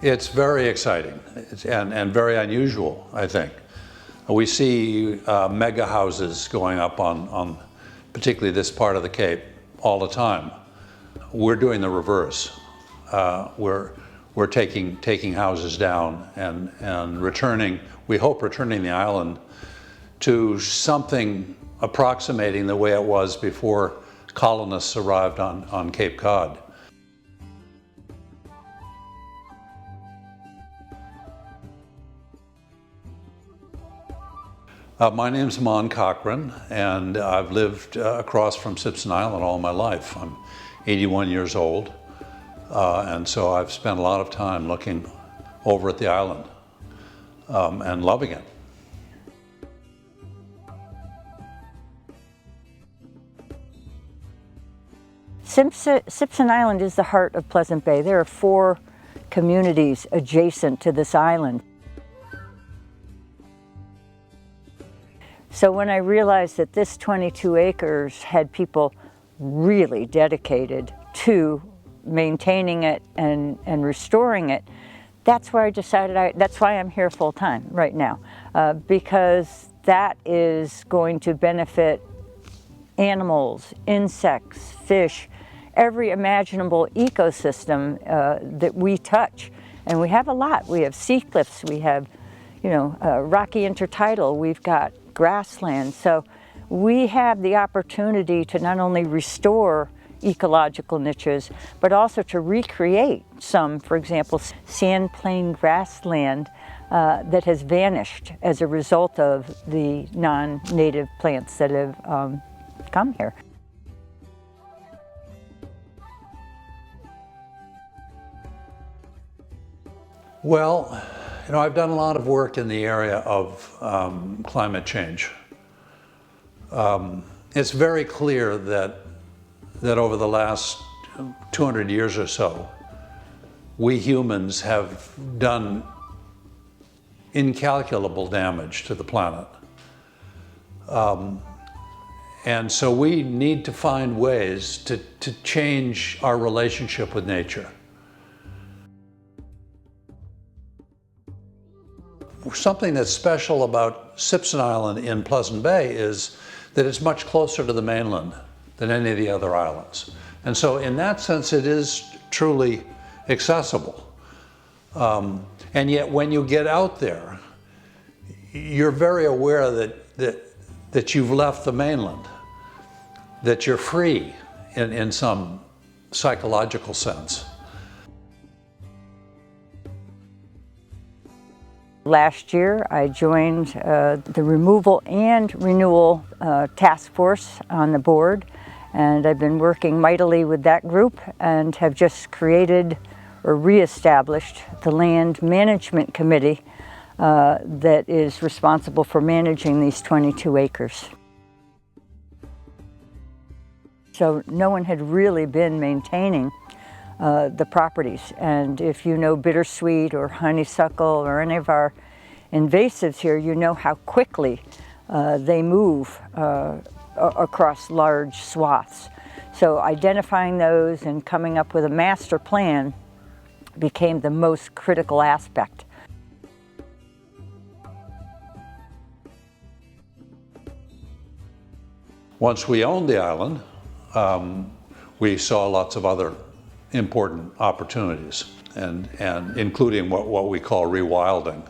It's very exciting and very unusual, I think. We see mega houses going up on particularly this part of the Cape all the time. We're doing the reverse. We're taking houses down and returning, we hope returning the island to something approximating the way it was before colonists arrived on Cape Cod. My name's Mon Cochran, and I've lived across from Sipson Island all my life. I'm 81 years old, and so I've spent a lot of time looking over at the island and loving it. Sipson Island is the heart of Pleasant Bay. There are 4 communities adjacent to this island. So when I realized that this 22 acres had people really dedicated to maintaining it and restoring it, that's where I decided, that's why I'm here full time right now, because that is going to benefit animals, insects, fish, every imaginable ecosystem that we touch. And we have a lot. We have sea cliffs, we have, rocky intertidal, we've got grassland. So we have the opportunity to not only restore ecological niches, but also to recreate some, for example, sand plain grassland that has vanished as a result of the non-native plants that have come here. Well, I've done a lot of work in the area of climate change. It's very clear that over the last 200 years or so, we humans have done incalculable damage to the planet. And so we need to find ways to change our relationship with nature. Something that's special about Sipson Island in Pleasant Bay is that it's much closer to the mainland than any of the other islands. And so in that sense, it is truly accessible. And yet when you get out there, you're very aware that you've left the mainland, that you're free in some psychological sense. Last year, I joined the removal and renewal task force on the board, and I've been working mightily with that group and have just created or reestablished the Land Management Committee that is responsible for managing these 22 acres. So no one had really been maintaining the properties, and if you know bittersweet or honeysuckle or any of our invasives here, you know how quickly they move across large swaths. So identifying those and coming up with a master plan became the most critical aspect. Once we owned the island, we saw lots of other important opportunities, and including what we call rewilding.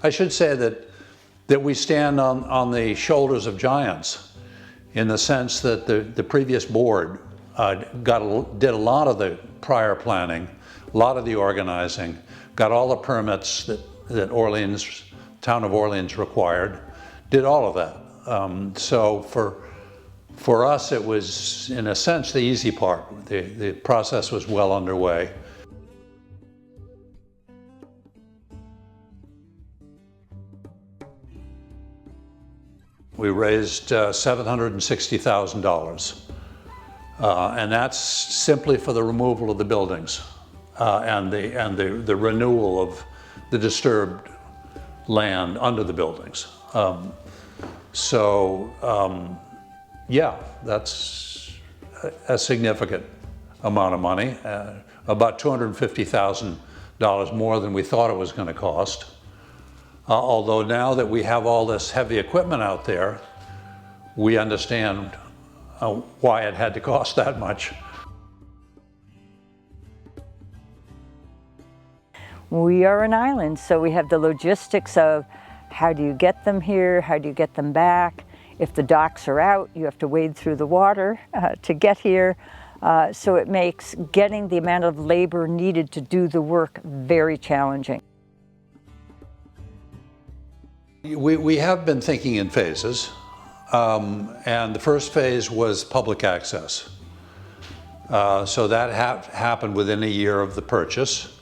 I should say that we stand on the shoulders of giants, in the sense that the previous board did a lot of the prior planning, a lot of the organizing, got all the permits that Orleans, town of Orleans required, did all of that. So for us, it was, in a sense, the easy part. The process was well underway. We raised $760,000, and that's simply for the removal of the buildings and the renewal of the disturbed land under the buildings. Yeah, that's a significant amount of money, about $250,000 more than we thought it was going to cost. Although now that we have all this heavy equipment out there, we understand why it had to cost that much. We are an island, so we have the logistics of how do you get them here, how do you get them back. If the docks are out, you have to wade through the water to get here. So it makes getting the amount of labor needed to do the work very challenging. We have been thinking in phases, and the first phase was public access. So that happened within a year of the purchase,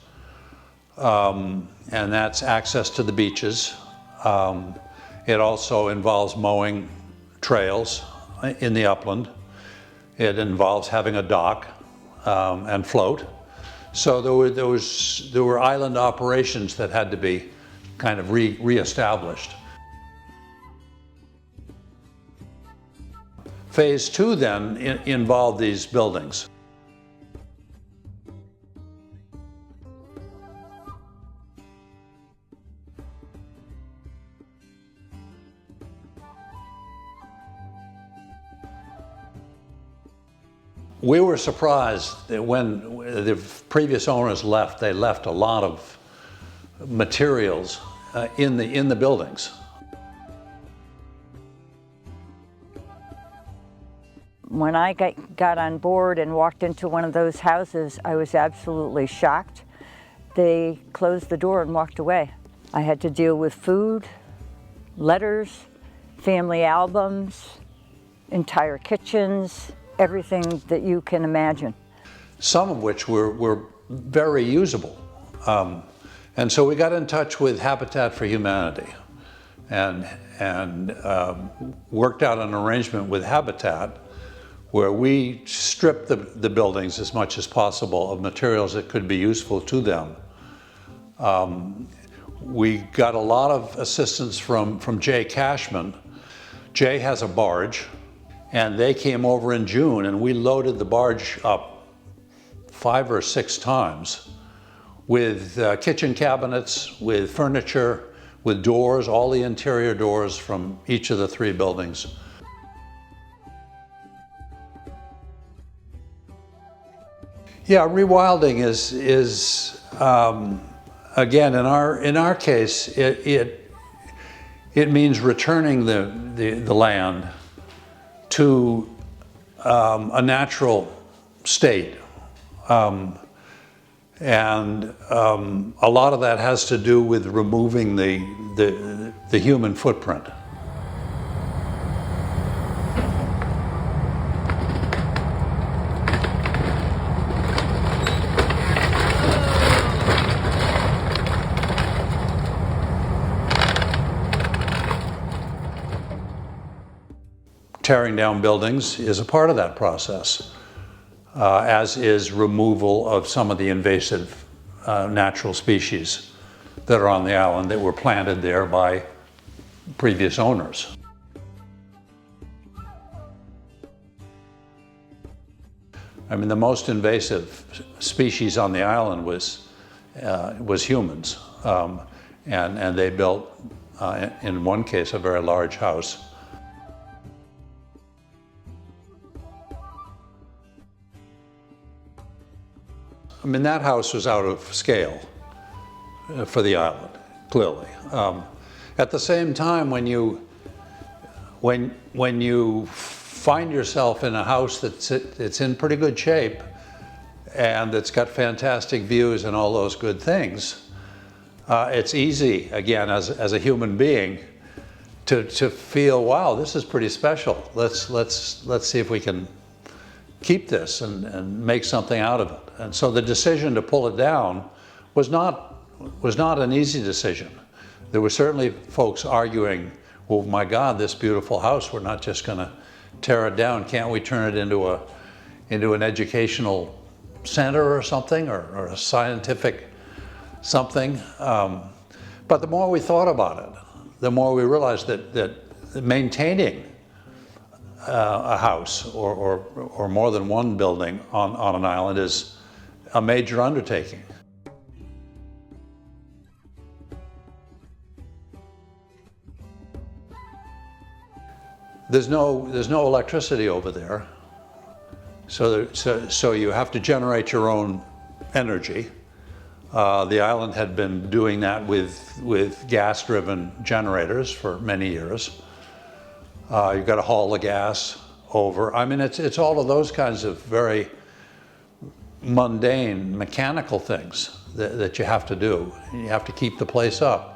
and that's access to the beaches. It also involves mowing trails in the upland. It involves having a dock and float. So there were island operations that had to be kind of reestablished. Phase 2 then involved these buildings. We were surprised that when the previous owners left, they left a lot of materials in the buildings. When I got on board and walked into one of those houses, I was absolutely shocked. They closed the door and walked away. I had to deal with food, letters, family albums, entire kitchens, everything that you can imagine. Some of which were very usable. And so we got in touch with Habitat for Humanity and worked out an arrangement with Habitat where we stripped the buildings as much as possible of materials that could be useful to them. We got a lot of assistance from Jay Cashman. Jay has a barge, and they came over in June, and we loaded the barge up 5 or 6 times with kitchen cabinets, with furniture, with doors, all the interior doors from each of the 3 buildings. Yeah, rewilding is again, in our case, it means returning the land to a natural state. And a lot of that has to do with removing the human footprint. Tearing down buildings is a part of that process, as is removal of some of the invasive natural species that are on the island that were planted there by previous owners. I mean, the most invasive species on the island was humans, and they built, in one case, a very large house. I mean, that house was out of scale for the island, clearly. At the same time, when you find yourself in a house that's in pretty good shape and that's got fantastic views and all those good things, it's easy, again, as a human being, to feel, wow, this is pretty special. Let's see if we can keep this and make something out of it. And so the decision to pull it down was not an easy decision. There were certainly folks arguing, well, my God, this beautiful house, we're not just going to tear it down. Can't we turn it into an educational center or something, or a scientific something? But the more we thought about it, the more we realized that maintaining a house or more than one building on an island is a major undertaking. There's no electricity over there, so you have to generate your own energy. The island had been doing that with gas-driven generators for many years. You've got to haul the gas over. I mean, it's all of those kinds of very mundane mechanical things that you have to do. You have to keep the place up.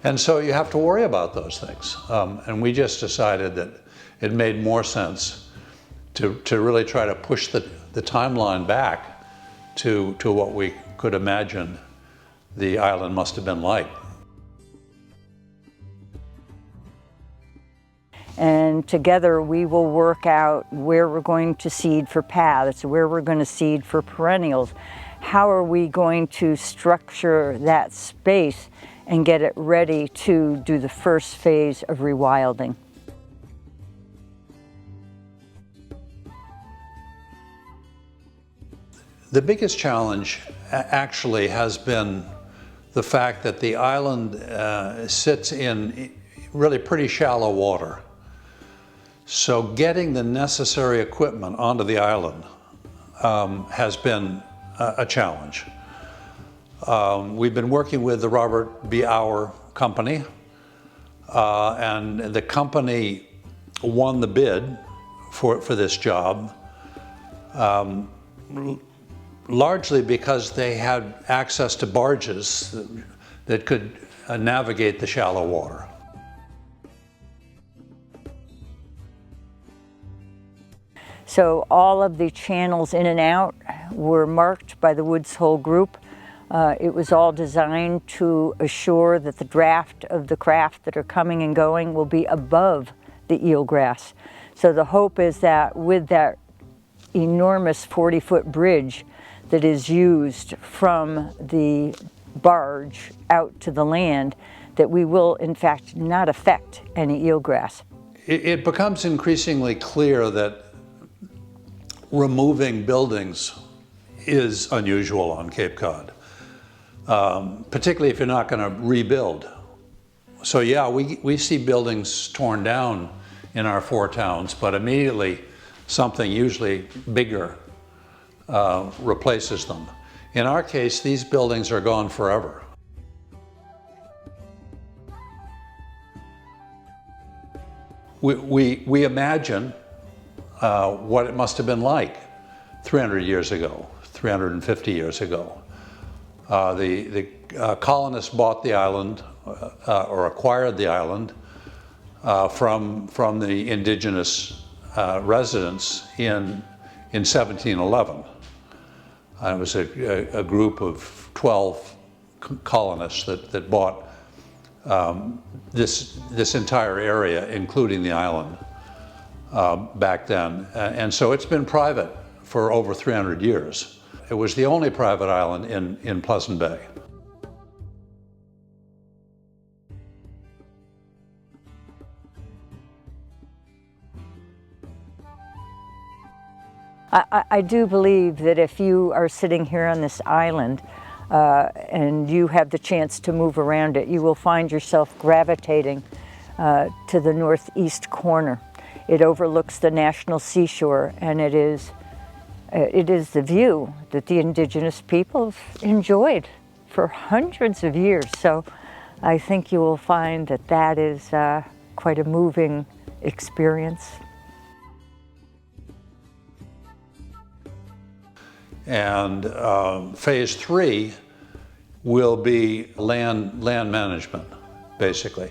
And so you have to worry about those things. And we just decided that it made more sense to really try to push the timeline back to what we could imagine the island must have been like. And together we will work out where we're going to seed for paths, where we're going to seed for perennials. How are we going to structure that space and get it ready to do the first phase of rewilding? The biggest challenge actually has been the fact that the island sits in really pretty shallow water. So getting the necessary equipment onto the island has been a challenge. We've been working with the Robert B. Auer company, and the company won the bid for this job, largely because they had access to barges that could navigate the shallow water. So all of the channels in and out were marked by the Woods Hole group. It was all designed to assure that the draft of the craft that are coming and going will be above the eelgrass. So the hope is that with that enormous 40-foot bridge that is used from the barge out to the land, that we will in fact not affect any eelgrass. It becomes increasingly clear that removing buildings is unusual on Cape Cod, particularly if you're not going to rebuild. So yeah, we see buildings torn down in our 4 towns, but immediately something usually bigger replaces them. In our case, these buildings are gone forever. We imagine what it must have been like 300 years ago, 350 years ago. The colonists bought the island or acquired the island from the indigenous residents in 1711. It was a group of 12 colonists that bought this entire area, including the island, back then. And so it's been private for over 300 years. It was the only private island in Pleasant Bay. I do believe that if you are sitting here on this island and you have the chance to move around it, you will find yourself gravitating to the northeast corner. It overlooks the national seashore, and it is the view that the indigenous peoples enjoyed for hundreds of years. So I think you will find that that is quite a moving experience. And phase 3 will be land management, basically.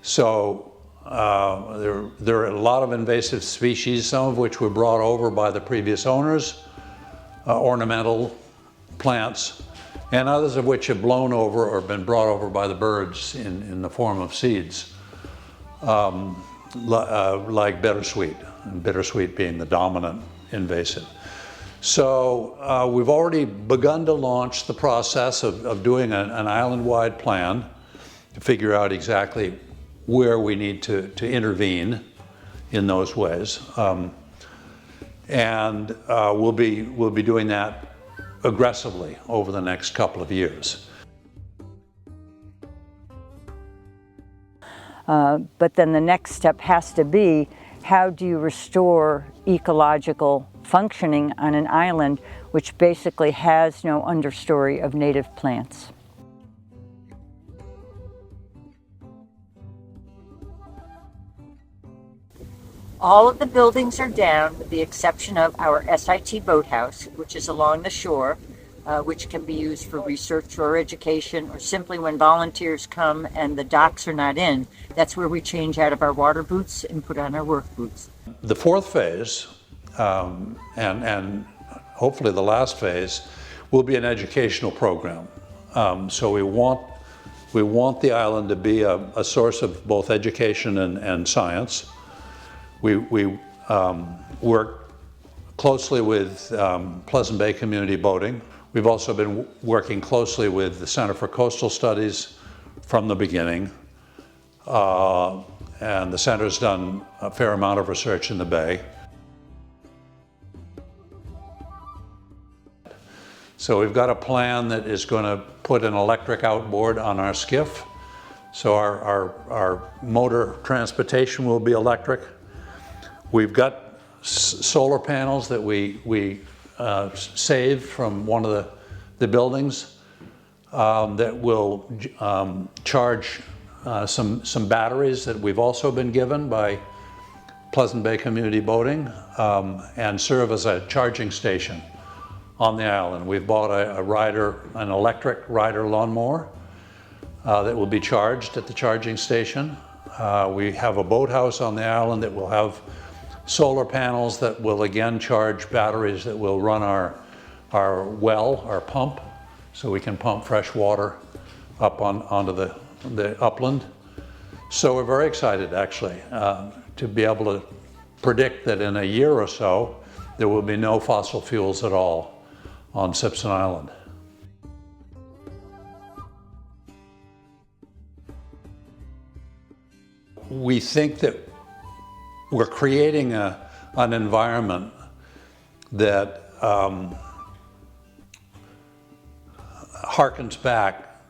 So there are a lot of invasive species, some of which were brought over by the previous owners, ornamental plants, and others of which have blown over or been brought over by the birds in the form of seeds, like bittersweet, and bittersweet being the dominant invasive. So we've already begun to launch the process of doing an island-wide plan to figure out exactly where we need to intervene. in those ways. And we'll be doing that aggressively over the next couple of years. But then the next step has to be, how do you restore ecological functioning on an island which basically has no understory of native plants? All of the buildings are down with the exception of our SIT boathouse, which is along the shore, which can be used for research or education, or simply when volunteers come and the docks are not in. That's where we change out of our water boots and put on our work boots. The fourth phase, and hopefully the last phase, will be an educational program. So we want the island to be a source of both education and science. We work closely with Pleasant Bay Community Boating. We've also been working closely with the Center for Coastal Studies from the beginning. And the center's done a fair amount of research in the Bay. So we've got a plan that is going to put an electric outboard on our skiff. So our motor transportation will be electric. We've got solar panels that we saved from one of the buildings that will charge some batteries that we've also been given by Pleasant Bay Community Boating and serve as a charging station on the island. We've bought an electric rider lawnmower that will be charged at the charging station. We have a boathouse on the island that will have solar panels that will again charge batteries that will run our pump, so we can pump fresh water up onto the upland. So we're very excited actually to be able to predict that in a year or so there will be no fossil fuels at all on Sipson Island. We think that we're creating an environment that harkens back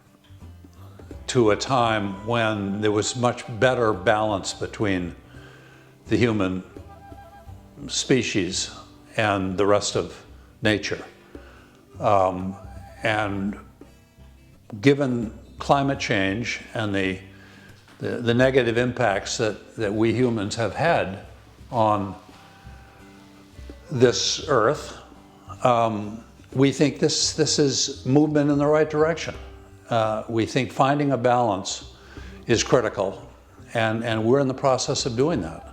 to a time when there was much better balance between the human species and the rest of nature. And given climate change and the negative impacts that we humans have had on this earth, we think this is movement in the right direction. We think finding a balance is critical, and we're in the process of doing that.